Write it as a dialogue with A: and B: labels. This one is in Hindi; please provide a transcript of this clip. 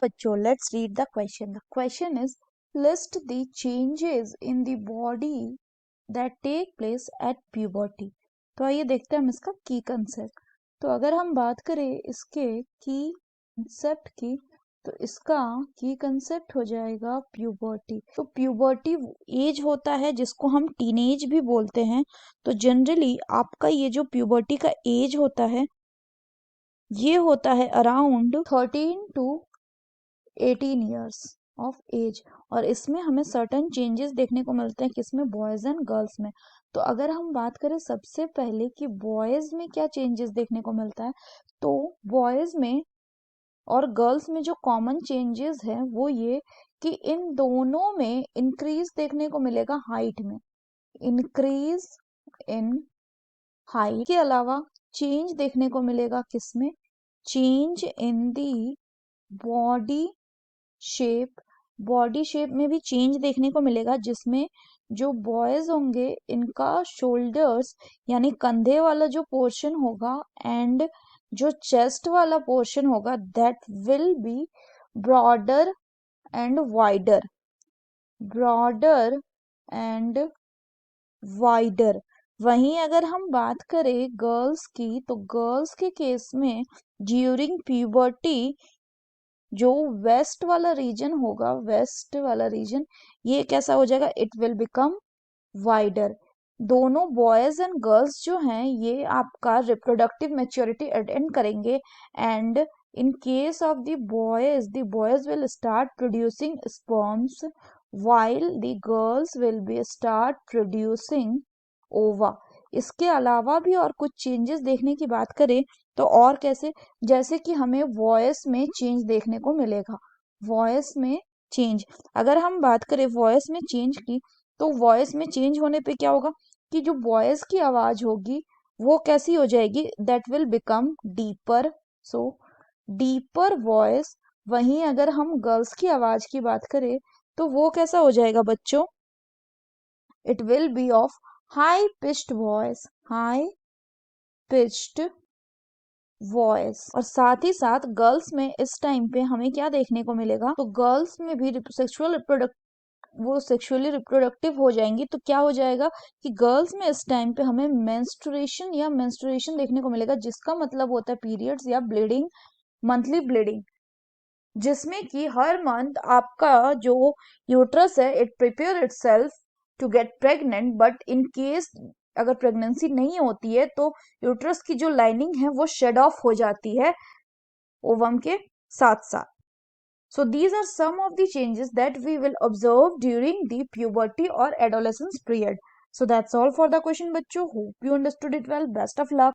A: बच्चों, let's read the question. The question is list the changes in the body that take place at puberty. तो आइए देखते हैं हम इसका की कंसेप्ट. तो अगर हम बात करें इसके की कंसेप्ट की, तो इसका की कंसेप्ट हो जाएगा प्यूबर्टी. तो प्यूबर्टी एज होता है जिसको हम टीनेज भी बोलते हैं. तो जनरली आपका ये जो प्यूबर्टी का एज होता है ये होता है around 13 to 18 years of age. और इसमें हमें सर्टन चेंजेस देखने को मिलते हैं किसमें, बॉयज एंड गर्ल्स में. तो अगर हम बात करें सबसे पहले कि बॉयज में क्या चेंजेस देखने को मिलता है, तो बॉयज में और गर्ल्स में जो कॉमन चेंजेस है वो ये कि इन दोनों में इंक्रीज देखने को मिलेगा हाइट में, इंक्रीज इन हाइट के अलावा चेंज देखने को मिलेगा किसमें, change in the body shape. Body shape में भी चेंज देखने को मिलेगा जिसमें जो बॉयज होंगे इनका शोल्डर्स यानी कंधे वाला जो पोर्शन होगा एंड जो चेस्ट वाला पोर्शन होगा that will be broader and wider, broader and wider. वहीं अगर हम बात करें गर्ल्स की, तो गर्ल्स के केस में ड्यूरिंग प्यूबर्टी जो वेस्ट वाला रीजन होगा, वेस्ट वाला रीजन ये कैसा हो जाएगा, इट विल बिकम वाइडर. दोनों बॉयज एंड गर्ल्स जो हैं ये आपका रिप्रोडक्टिव मैच्योरिटी अटेन करेंगे and in case of the boys will start producing sperms while the girls will be start producing ova. इसके अलावा भी और कुछ चेंजेस देखने की बात करें तो और कैसे, जैसे कि हमें वॉइस में चेंज देखने को मिलेगा. वॉइस में चेंज, अगर हम बात करें वॉइस में चेंज की, तो वॉइस में चेंज होने पे क्या होगा कि जो वॉइस की आवाज होगी वो कैसी हो जाएगी, that will become deeper. So deeper voice. वहीं अगर हम गर्ल्स की आवाज की बात करें तो वो कैसा हो जाएगा बच्चों, it will be of high pitched voice, high pitched voice. और साथ ही साथ गर्ल्स में इस टाइम पे हमें क्या देखने को मिलेगा, तो गर्ल्स में भी सेक्सुअली रिप्रोडक्टिव हो जाएंगी. तो क्या हो जाएगा कि गर्ल्स में इस टाइम पे हमें मेंस्ट्रुएशन देखने को मिलेगा, जिसका मतलब होता है पीरियड्स या ब्लीडिंग, मंथली ब्लीडिंग, जिसमें कि हर मंथ आपका जो यूट्रस है it prepare itself to get pregnant. But in case अगर प्रेगनेंसी नहीं होती है तो यूट्रस की जो लाइनिंग है वो शेड ऑफ हो जाती है ओवम के साथ साथ. So these are some of the changes that we will observe during the puberty or adolescence period. So that's all for the question बच्चों. Hope you understood it well. Best of luck.